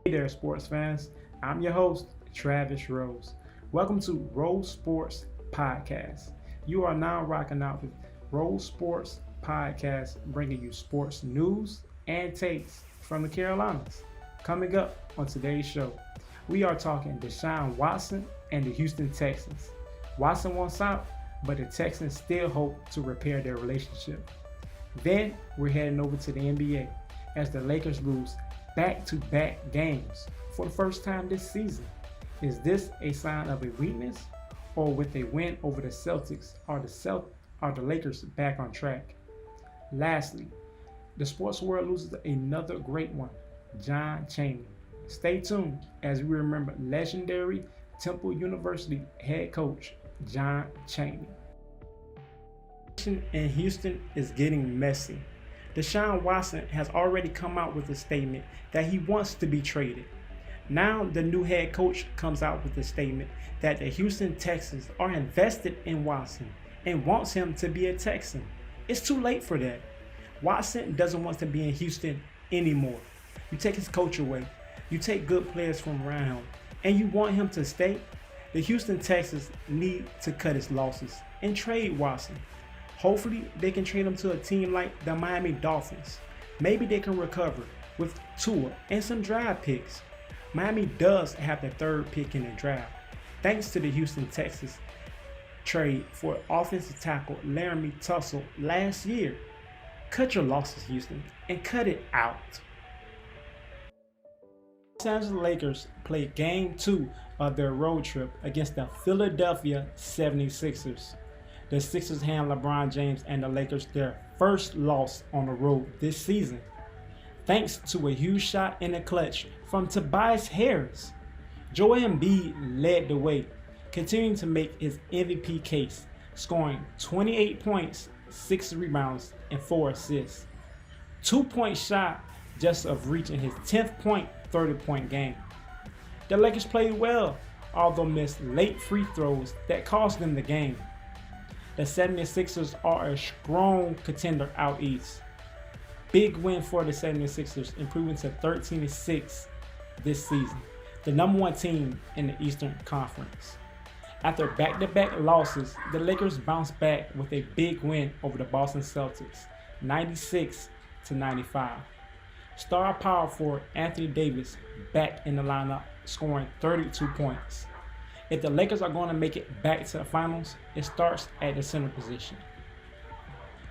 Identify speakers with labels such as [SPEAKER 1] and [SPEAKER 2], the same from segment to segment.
[SPEAKER 1] Hey there, sports fans. I'm your host, Travis Rose. Welcome to Rose Sports Podcast. You are now rocking out with Rose Sports Podcast, bringing you sports news and takes from the Carolinas. Coming up on today's show, we are talking Deshaun Watson and the Houston Texans. Watson wants out, but the Texans still hope to repair their relationship. Then we're heading over to the NBA as the Lakers lose back-to-back games for the first time this season. Is this a sign of a weakness, or with a win over the Celtics, are the Lakers back on track? Lastly, the sports world loses another great one, John Chaney. Stay tuned as we remember legendary Temple University head coach John Chaney. In Houston is getting messy. Deshaun Watson has already come out with a statement that he wants to be traded. Now the new head coach comes out with a statement that the Houston Texans are invested in Watson and wants him to be a Texan. It's too late for that. Watson doesn't want to be in Houston anymore. You take his coach away, you take good players from around him, and you want him to stay? The Houston Texans need to cut his losses and trade Watson. Hopefully, they can trade him to a team like the Miami Dolphins. Maybe they can recover with Tua and some draft picks. Miami does have the third pick in the draft, thanks to the Houston Texans trade for offensive tackle Laramie Tussle last year. Cut your losses, Houston, and cut it out. Los Angeles Lakers played Game 2 of their road trip against the Philadelphia 76ers. The Sixers hand LeBron James and the Lakers their first loss on the road this season, thanks to a huge shot in the clutch from Tobias Harris. Joel Embiid led the way, continuing to make his MVP case, scoring 28 points, 6 rebounds, and 4 assists. 2 points shy just of reaching his 10th point, 30-point game. The Lakers played well, although missed late free throws that cost them the game. The 76ers are a strong contender out east. Big win for the 76ers, improving to 13-6 this season, the number one team in the Eastern Conference. After back-to-back losses, the Lakers bounced back with a big win over the Boston Celtics, 96-95. Star power forward Anthony Davis back in the lineup, scoring 32 points. If the Lakers are going to make it back to the finals, it starts at the center position.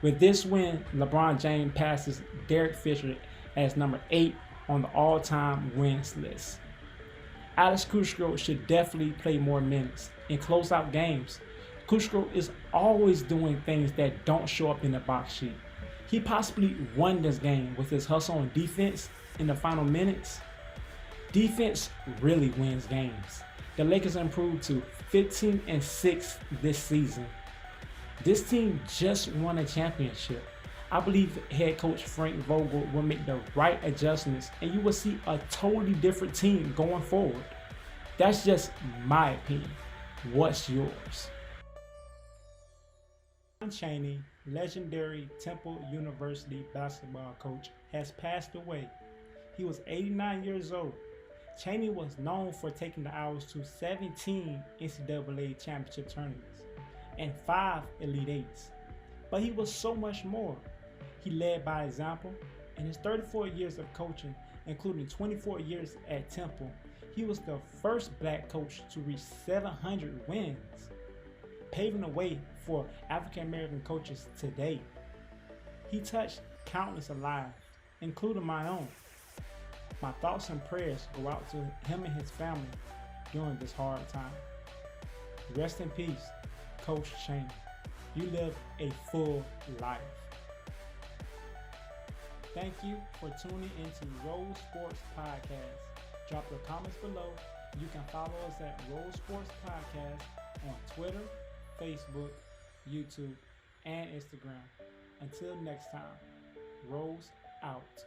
[SPEAKER 1] With this win, LeBron James passes Derek Fisher as number 8 on the all-time wins list. Alex Kushko should definitely play more minutes and close out games. Kushko is always doing things that don't show up in the box sheet. He possibly won this game with his hustle on defense in the final minutes. Defense really wins games. The Lakers improved to 15-6 this season. This team just won a championship. I believe head coach Frank Vogel will make the right adjustments and you will see a totally different team going forward. That's just my opinion. What's yours? John Chaney, legendary Temple University basketball coach, has passed away. He was 89 years old. Chaney was known for taking the Owls to 17 NCAA championship tournaments and 5 Elite Eights. But he was so much more. He led by example. In his 34 years of coaching, including 24 years at Temple, he was the first black coach to reach 700 wins, paving the way for African American coaches today. He touched countless lives, including my own. My thoughts and prayers go out to him and his family during this hard time. Rest in peace, Coach Chaney. You lived a full life. Thank you for tuning into Rose Sports Podcast. Drop your comments below. You can follow us at Rose Sports Podcast on Twitter, Facebook, YouTube, and Instagram. Until next time, Rose out.